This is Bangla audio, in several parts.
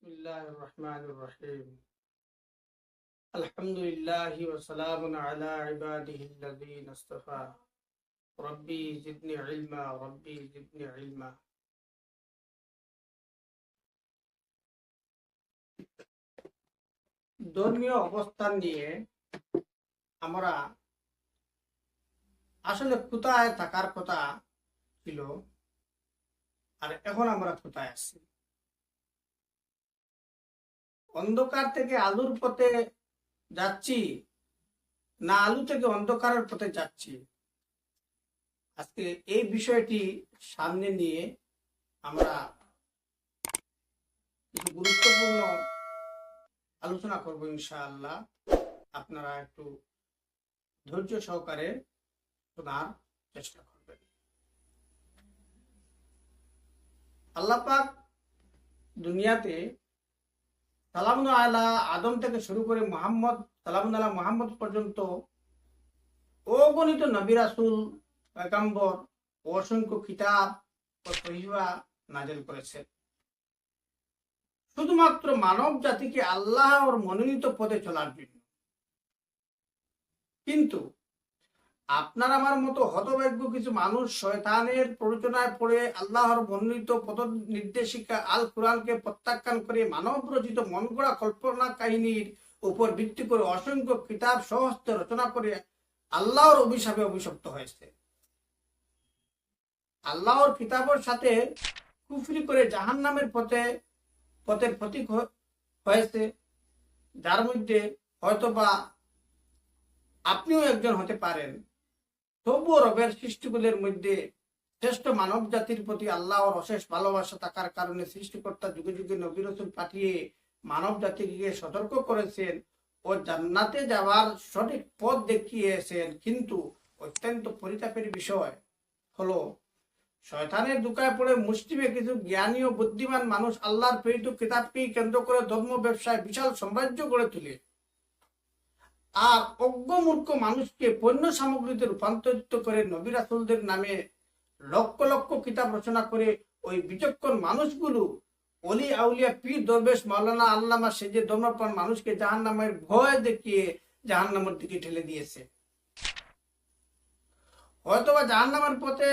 बिस्मिल्लाहिर रहमानिर रहीम। अल्हम्दुलिल्लाहि व सलामुन अला इबादिहिल्लज़ीना इस्तफ़ा। रब्बी ज़िदनी इल्मा, रब्बी ज़िदनी इल्मा। ধর্মীয় অবস্থান নিয়ে আমরা আসলে কোথায় থাকার কথা ছিল আর এখন আমরা কোথায় আছি? অন্ধকার থেকে আলোর পথে যাচ্ছি না আলো থেকে অন্ধকারের পথে যাচ্ছি? আজকে এই বিষয়টি সামনে নিয়ে আমরা কিছু গুরুত্বপূর্ণ আলোচনা করব ইনশাআল্লাহ। আপনারা একটু ধৈর্য সহকারে শোনার চেষ্টা করবেন। আল্লাহ পাক দুনিয়াতে সালামুন আলা আদম থেকে শুরু করে মুহাম্মদ সালামুন আলা মুহাম্মদ পর্যন্ত অগণিত নবী রাসূল পয়গম্বর অসংখ্য কিতাব ও সহিফা নাযিল করেছেন শুধুমাত্র মানব জাতিকে আল্লাহর মনোনীত পথে চলার জন্য। কিন্তু আপনার আমার মতো হতভাগ্য কিছু মানুষ শয়তানের প্ররোচনায় পড়ে আল্লাহর মনোনীত পথ নির্দেশিকা আল কোরআনকে প্রত্যাখ্যান করে মানব রচিত মন গড়া কল্পনা কাহিনীর উপর ভিত্তি করে অসংখ্য কিতাব সহস্তে রচনা করে আল্লাহর অভিশাপে অভিশপ্ত হয়েছে। আল্লাহর কিতাবের সাথে কুফরি করে জাহান্নামের পথের প্রতীক হয়েছে, যার মধ্যে হয়তোবা আপনিও একজন হতে পারেন। তবুও রবের সৃষ্টিগুলোর মধ্যে শ্রেষ্ঠ মানব জাতির প্রতি আল্লাহর অশেষ ভালোবাসা থাকার কারণে সৃষ্টিকর্তা যুগে যুগে নবী রাসূল পাঠিয়ে মানব জাতিকে সতর্ক করেছেন ও জান্নাতে যাওয়ার সঠিক পথ দেখিয়েছেন। কিন্তু অত্যন্ত পরিতাপের বিষয় হলো শয়তানের ধোঁকায় পড়ে মুসলিমে কিছু জ্ঞানী ও বুদ্ধিমান মানুষ আল্লাহর প্রেরিত কিতাবকেই কেন্দ্র করে ধর্ম ব্যবসায় বিশাল সাম্রাজ্য গড়ে তোলে আর অজ্ঞ মূর্খ মানুষকে পণ্য সামগ্রীতে রূপান্তরিত করে নবী রাসূলদের নামে লক্ষ লক্ষ কিতাব রচনা করে ওই বিচক্ষণ মানুষগুলো অলি আউলিয়া পীর দরবেশ মাওলানা আল্লামা সেজে ধর্মপ্রাণ মানুষকে জাহান্নামের ভয় দেখিয়ে জাহান্নামের দিকে ঠেলে দিয়েছে। হয়তোবা জাহান্নামের পথে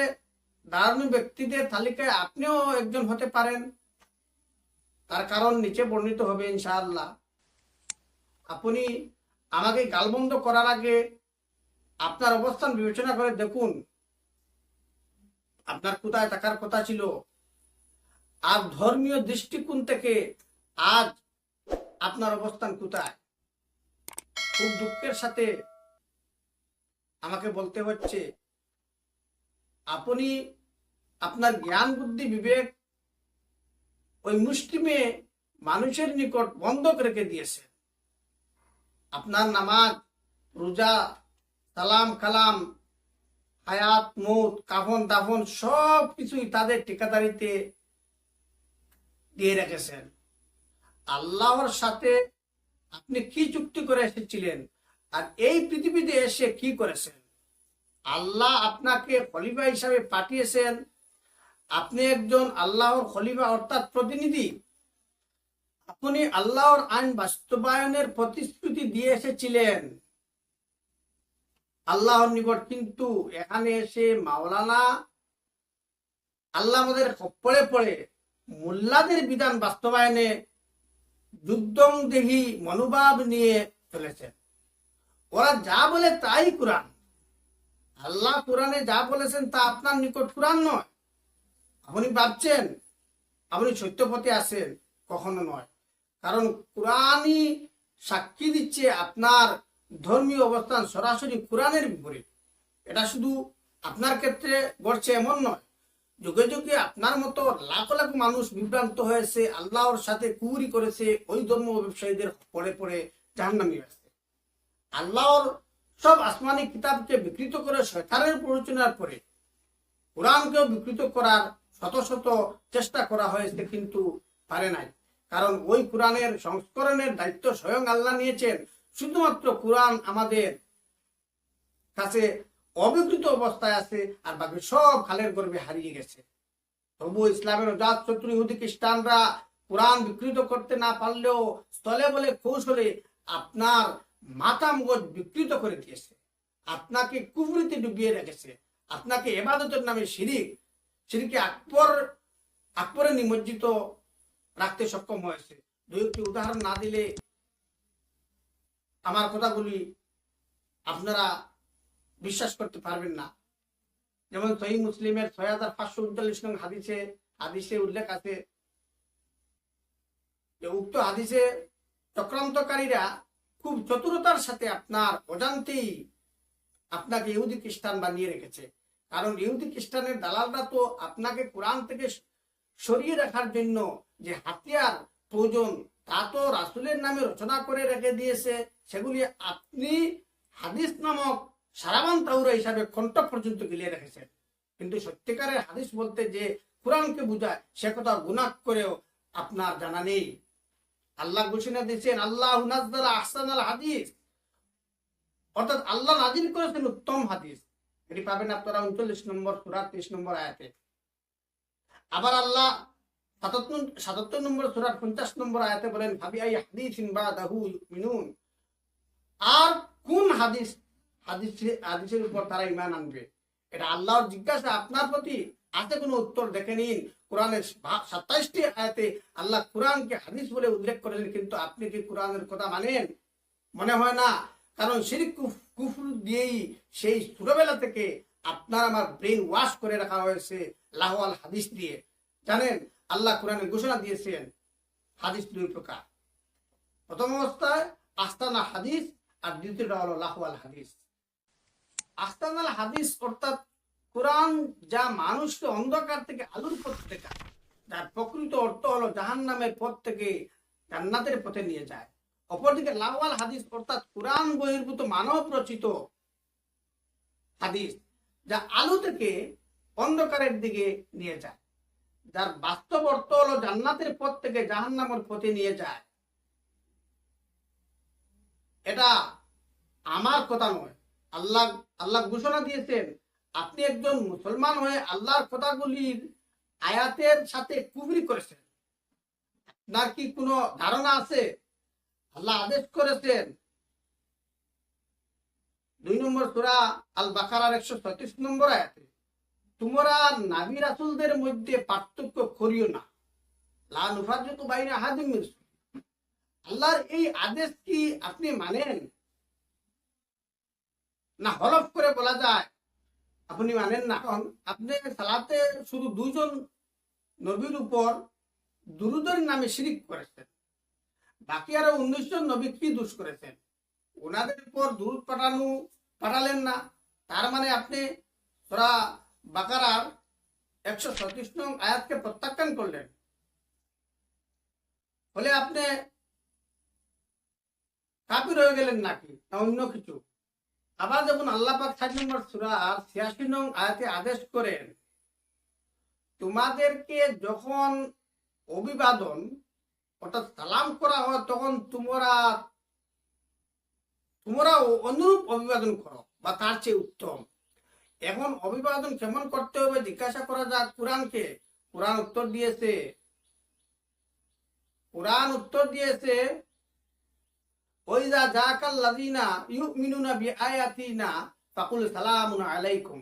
দাঁড়ানো ব্যক্তিদের তালিকায় আপনিও একজন হতে পারেন। তার কারণ নিচে বর্ণিত হবে ইনশাআল্লাহ। আপনি আমাকে গালবন্ধ করার আগে আপনার অবস্থান বিবেচনা করে দেখুন আপনার কোথায় থাকার কথা ছিল আর ধর্মীয় দৃষ্টিকোণ থেকে আজ আপনার অবস্থান কোথায়। খুব দুঃখের সাথে আমাকে বলতে হচ্ছে আপনি আপনার জ্ঞান বুদ্ধি বিবেক ওই মুষ্টিমে মানুষের নিকট বন্ধক রেখে দিয়েছেন। আপনার নামাজ রোজা সালাম কালাম হায়াত মৌত কাফন দাফন সব কিছুই তাদের ঠিকাদারিতে দিয়ে রেখেছেন। আল্লাহর সাথে আপনি কি চুক্তি করে এসেছিলেন আর এই পৃথিবীতে এসে কি করেছেন? আল্লাহ আপনাকে খলিফা হিসাবে পাঠিয়েছেন। আপনি একজন আল্লাহর খলিফা অর্থাৎ প্রতিনিধি। আপনি আল্লাহর আইন বাস্তবায়নের প্রতিশ্রুতি দিয়ে এসেছিলেন আল্লাহর নিকট, কিন্তু এখানে এসে মাওলানা আল্লাহ আমাদের পড়ে পড়ে মোল্লাদের বিধান বাস্তবায়নে যুদ্ধংদেহী মনোভাব নিয়ে চলেছেন। ওরা যা বলে তাই কোরআন। আল্লাহ কোরআনে যা বলেছেন তা আপনার নিকট কোরআন নয়। আপনি ভাবছেন আপনি সত্যপথে আছেন, কখনো নয়। কারণ কোরআনই সাক্ষী দিচ্ছে আপনার ধর্মীয় অবস্থান সরাসরি কোরআনের বিপরীত। এটা শুধু আপনার ক্ষেত্রে ঘটছে এমন নয়, যুগে যুগে আপনার মতো লাখ লাখ মানুষ বিভ্রান্ত হয়েছে, আল্লাহর সাথে কুফরি করেছে, ওই ধর্ম ব্যবসায়ীদের পড়ে পড়ে জাহান্নামী হয়েছে। আল্লাহর সব আসমানি কিতাবকে বিকৃত করে শয়তানের প্ররোচনার পরে কোরআনকেও বিকৃত করার শত শত চেষ্টা করা হয়েছে, কিন্তু পারে নাই। কারণ ওই কোরআনের সংস্করণের দায়িত্ব স্বয়ং আল্লাহ নিয়েছেন। শুধুমাত্র কোরআন আমাদের কাছে অবিকৃত অবস্থায় আছে আর বাকি সব খালের গর্ভে হারিয়ে গেছে। তবু ইসলামের জাত শত্রু ইহুদি খ্রিস্টানরা কোরআন বিকৃত করতে না পারলেও স্থলে বলে কৌশলে আপনার মাথা মগজ বিকৃত করে দিয়েছে, আপনাকে কুফরিতে ডুবিয়ে রেখেছে, আপনাকে ইবাদতের নামে শিরকে আকবরে নিমজ্জিত রাখতে সক্ষম হয়েছে। দুই একটি উদাহরণ না দিলে আমার কথাগুলি আপনারা বিশ্বাস করতে পারবেন না। যেমন সহিহ মুসলিমের 6539 নং হাদিসে উল্লেখ আছে যে উক্ত হাদিসে চক্রান্তকারীরা খুব চতুরতার সাথে আপনার অজান্তেই আপনাকে ইহুদি খ্রিস্টান বানিয়ে রেখেছে। কারণ ইহুদি খ্রিস্টানের দালালরা তো আপনাকে কোরআন থেকে সরিয়ে রাখার জন্য যে হাতিয়ার প্রয়োজন তা তো রাসূলের নামে রচনা করে রেখে দিয়েছে, সেগুলি আপনি হাদিস নামক সারাবান তাওরা হিসাবে কণ্ঠ পর্যন্ত গিলিয়ে রেখেছেন। কিন্তু সত্যিকারের হাদিস বলতে যে কোরআনকে বোঝায় সে কথা গুনাহ করেও আপনার জানা নেই। আল্লাহ ঘোষণা দিয়েছেন আল্লাহু নাযালা আহসানাল হাদিস, অর্থাৎ আল্লাহ নাজিল করেছেন উত্তম হাদিস। এটি পাবেন আপনারা 39 নম্বর সূরা 30 নম্বর আয়াতে। আবার আল্লাহ 77 নম্বর সূরা 50 নম্বর আয়াতে বলেন ফাবিআই হাদিসিন বাদাহু ইউমিনুন, আর কোন হাদিসের উপর তারা ঈমান আনবে। এটা আল্লাহর জিজ্ঞাসা আপনার প্রতি আছে, কোনো উত্তর দেখে নিন। কোরআনের 27টি আয়াতে আল্লাহ কোরআনকে হাদিস বলে উল্লেখ করেছেন, কিন্তু আপনি কি কোরআনের কথা মানেন? মনে হয় না। কারণ শিরক কুফর দিয়েই সেই ছোটবেলা থেকে আপনার আমার ব্রেন ওয়াশ করে রাখা হয়েছে লাহওয়াল হাদিস দিয়ে। জানেন আল্লাহ কোরআনে ঘোষণা দিয়েছেন হাদিস দুই প্রকার। প্রথম অবস্থায় আস্তানা হাদিস, আর দ্বিতীয়টা হলো লাহওয়াল হাদিস। আস্তানাল হাদিস অর্থাৎ কোরআন যা মানুষকে অন্ধকার থেকে আলোর পথ দেখায়, যার প্রকৃত অর্থ হলো জাহান্নামের পথ থেকে জান্নাতের পথে নিয়ে যায়। অপরদিকে লাহওয়াল হাদিস অর্থাৎ কোরআন বহির্ভূত মানব রচিত হাদিস, যা আলো থেকে অন্ধকারের দিকে নিয়ে যায়, যার বাস্তব অর্থ হলো জান্নাতের পথ থেকে জাহান্নামের পথে নিয়ে যায়। এটা আমার কথা নয়, আল্লাহ ঘোষণা দিয়েছেন। আপনি একজন মুসলমান হয়ে আল্লাহর কথাগুলির আয়াতের সাথে কুফরি করেছেন, আপনার কি কোনো ধারণা আছে? আল্লাহ আদেশ করেছেন 2 নম্বর সূরা আল বাকারার 136 নম্বর আয়াতে, তোমরা নবী রাসূলদের মধ্যে পার্থক্য করিও না, লা নুফাররিকু বাইনা আহাদিন মিন রাসূল। আল্লাহর এই আদেশ কি আপনি মানেন? না হলফ করে বলা যায় আপনি মানেন না। কারণ আপনি সালাতে শুধু 2 জন নবীর উপর দুরূদের নামে শিরক করেছেন, বাকি আরো 19 জন নবী কি দোষ করেছেন? ওনাদের উপর দুরূদ পাঠালেন না। তার মানে আপনি সূরা বাকারার 136 নং আয়াতকে প্রত্যাখ্যান করলেন। ফলে আপনি কাফির হয়ে গেলেন নাকি, না অন্য কিছু? আবার যেমন আল্লাহ পাক 4 নম্বর সূরা 86 নং আয়াতে আদেশ করেন, তোমাদেরকে যখন অভিবাদন অর্থাৎ সালাম করা হয় তখন তোমরা অনুরূপ অভিবাদন করো বা তার চেয়ে উত্তম। এখন অভিবাদন কেমন করতে হবে জিজ্ঞাসা করা যাক কোরআনকে। কোরআন উত্তর দিয়েছে ওয়াইজা জাকাল্লাযিনা ইউমিনুনা বিআয়াতিনা ফাকুল সালামুন আলাইকুম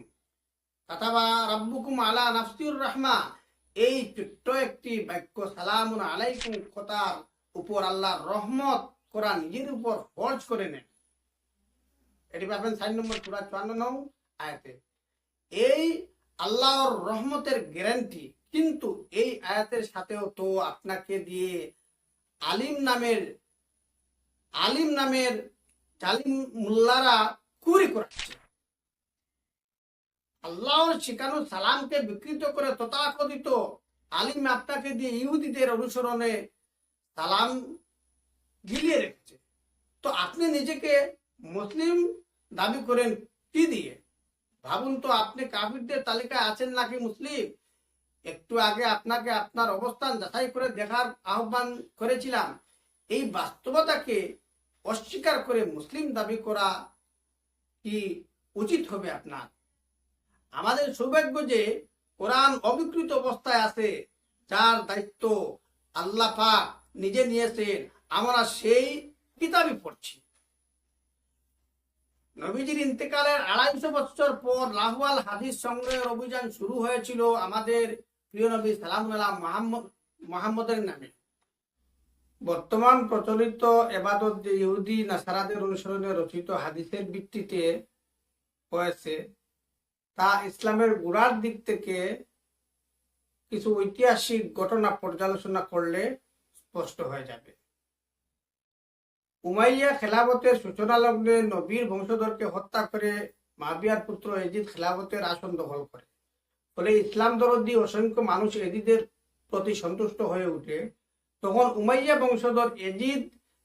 কাতাবা রাব্বুকুম আলা নাফসির রাহমা। এই ছোট্ট একটি বাক্য সালামুন আলাইকুম কথার উপর আল্লাহর রহমত কোরআন নিজের উপর ফরজ করে নেন। এটি পাবেন 4 নম্বর সূরা 54 নং আয়াতে। এই আল্লাহর রহমতের গ্যারান্টি, কিন্তু এই আয়াতের সাথেও তো আপনাকে দিয়ে আলিম নামের জালিম মোল্লারা কুরি করাচ্ছে। আল্লাহর শিখানো সালামকে বিকৃত করে তথাকথিত আলিম আপনাকে দিয়ে ইহুদিদের অনুসরণে সালাম গিলিয়ে রেখেছে। তো আপনি নিজেকে মুসলিম দাবি করেন কি দিয়ে? ভাবুন তো, আপনি কাফিরদের তালিকায় আছেন নাকি মুসলিম? একটু আগে আপনাকে আপনার অবস্থান যাচাই করে দেখার আহ্বান করেছিলাম। এই বাস্তবতাকে অস্বীকার করে মুসলিম দাবি করা কি উচিত হবে আপনার? আমাদের সৌভাগ্য যে কোরআন অবিকৃত অবস্থায় আছে, যার দায়িত্ব আল্লাহ পাক নিজে নিয়েছেন, আমরা সেই কিতাবই পড়ছি। নবীজির ইন্তেকালের 250 বছর পর লাহওয়াল হাদিস সংগ্রহের অভিযান শুরু হয়েছিল আমাদের প্রিয় নবী সালামুল্লাহ মুহাম্মদের নামে। বর্তমান প্রচলিত এবাদত যে ইহুদি নাসারাদের অনুসরণে রচিত হাদিসের ভিত্তিতে হয়েছে, তা ইসলামের গোড়ার দিক থেকে কিছু ঐতিহাসিক ঘটনা পর্যালোচনা করলে স্পষ্ট হয়ে যাবে। উমাইয়া খেলাফতের সূচনা লগ্নে নবীর বংশধরকে হত্যা করে মাবিয়ার পুত্র এজিদ খেলাফতের আসন দখল করে। ফলে ইসলাম দরদি অসংখ্য মানুষ এজিদের প্রতি সন্তুষ্ট হয়ে ওঠে। তখন উমাইয়া বংশধর এজিদ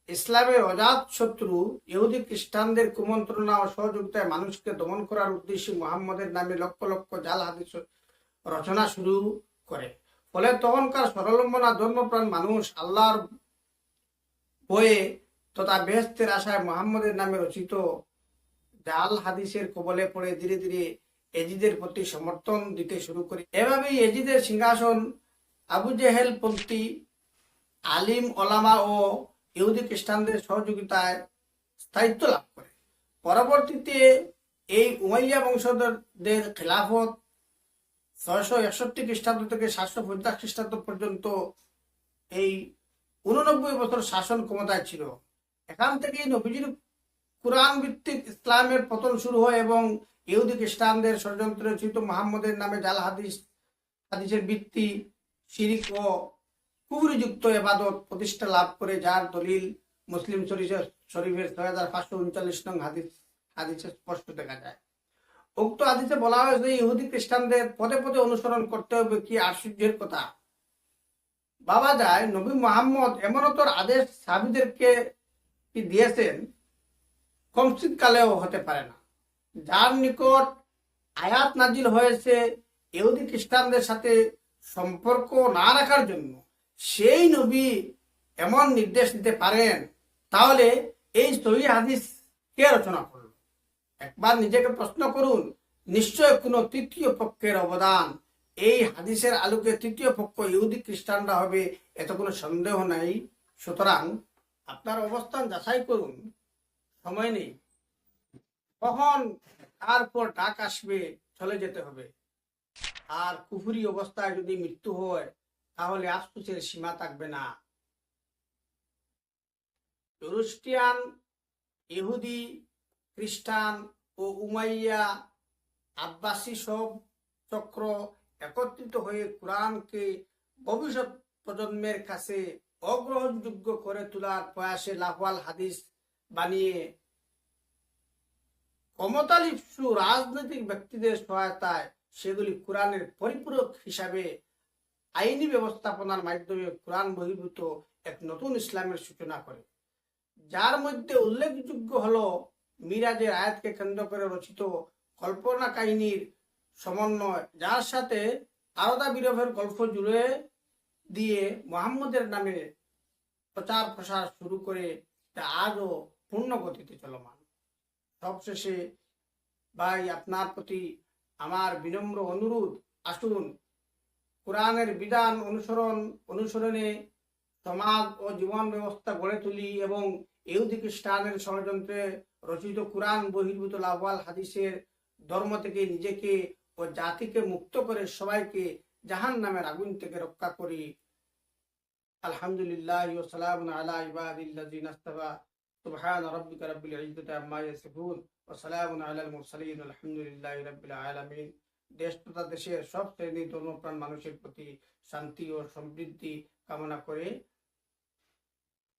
ইসলামের অজাত শত্রু ইহুদি খ্রিস্টানদের কুমন্ত্রণা ও সহযোগিতায় মানুষকে দমন করার উদ্দেশ্যে মুহাম্মদের নামে লক্ষ লক্ষ জাল হাদিস রচনা শুরু করে। ফলে তখনকার সরলম্বনা ধর্মপ্রাণ মানুষ আল্লাহর বয়ে তথা বেহেশতের আশায় মুহাম্মদের নামে রচিত জাল হাদিসের কবলে পড়ে ধীরে ধীরে এজিদের প্রতি সমর্থন দিতে শুরু করে। এভাবেই এজিদের সিংহাসন আবু জেহেল পন্থী আলিম ওলামা ও ইহুদি খ্রিস্টানদের সহযোগিতায় স্থায়িত্ব লাভ করে। পরবর্তীতে এই উমাইয়া বংশধরদের খেলাফত 661 খ্রিস্টাব্দ থেকে 750 খ্রিস্টাব্দ পর্যন্ত এই 89 বছর শাসন ক্ষমতায় ছিল। এখান থেকেই নবীজির কুরআন ভিত্তিক ইসলামের পতন শুরু হয় এবং ইহুদি খ্রিস্টানদের ষড়যন্ত্রে রচিত মুহাম্মদের নামে জাল হাদিসের ভিত্তি শিরিক ও কুফরিযুক্ত ইবাদত প্রতিষ্ঠা লাভ করে, যার দলিল মুসলিম শরীফের 6539 নং হাদিসে স্পষ্ট দেখা যায়। উক্ত হাদিসে বলা হয়েছে ইহুদি খ্রিস্টানদের পদে পদে অনুসরণ করতে হবে। কি আশ্চর্যের কথা! বাবা যায় নবী মুহাম্মদ এমনতর আদেশ সাহাবীদেরকে কি দিয়েছেন, কমসিদ কালেও হতে পারে না। যার নিকট আয়াত নাজিল হয়েছে ইহুদি খ্রিস্টানদের সাথে সম্পর্ক না রাখার জন্য, সেই নবী এমন নির্দেশ দিতে পারেন, তাহলে এই সহিহ হাদিস কে রচনা করল? একবার নিজেকে প্রশ্ন করুন। নিশ্চয় কোনো তৃতীয় পক্ষের অবদান। এই হাদিসের আলোকে তৃতীয় পক্ষ ইহুদি খ্রিস্টানরা হবে, এত কোনো সন্দেহ নাই। সুতরাং আপনার অবস্থান যাচাই করুন। সময় নেই, কখন তারপর ডাক আসবে, চলে যেতে হবে। আর কুফরি অবস্থায় যদি মৃত্যু হয়, তাহলে আফসোসের সীমা থাকবে না। খ্রিস্টান, ইহুদি, খ্রিস্টান ও উমাইয়া আব্বাসী সব চক্র একত্রিত হয়ে কোরআনকে ভবিষ্যৎ প্রজন্মের কাছে অগ্রহণযোগ্য করে তোলার প্রয়াসে লাহওয়াল হাদিস বানিয়ে ক্ষমতালিপ্সু রাজনৈতিক ব্যক্তিদের সহায়তায় সেগুলি কোরআনের পরিপূরক হিসাবে আইনি ব্যবস্থাপনার মাধ্যমে কোরআন বহির্ভূত এক নতুন ইসলামের সূচনা করে, যার মধ্যে উল্লেখযোগ্য হলো মিরাজের আয়াতকে কেন্দ্র করে রচিত কল্পনা কাহিনীর সমন্বয়, যার সাথে আলাদা বিরহের গল্প জুড়ে দিয়ে মুহাম্মদের নামে প্রচার প্রসার শুরু করে, তা আজও পূর্ণ গতিতে চলমান। সবশেষে ভাই, আপনার প্রতি আমার বিনম্র অনুরোধ, আসুন কোরআনের বিধান অনুসরণে সমাজ ও জীবন ব্যবস্থা গড়ে তুলি এবং ইহুদি খ্রিস্টানের ষড়যন্ত্রে রচিত কোরআন বহির্ভূত লাহওয়াল হাদিসের ধর্ম থেকে নিজেকে ও জাতিকে মুক্ত করে সবাইকে জাহান্নামের আগুন থেকে রক্ষা করি। আলহামদুলিল্লাহ ওয়া সালামুন আলা ইবাদিল্লাযিনা ইসতাফা। সুবহান রাব্বিকা রাব্বিল ইজ্জাতি আম্মা ইয়াসিফুন ওয়া সালামুন আলাল মুরসালিন আলহামদুলিল্লাহি রাব্বিল আলামিন। দেশ তথা দেশের সব শ্রেণী ধর্মপ্রাণ মানুষের প্রতি শান্তি ও সমৃদ্ধি কামনা করে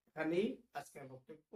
এখানেই আজকের বক্তব্য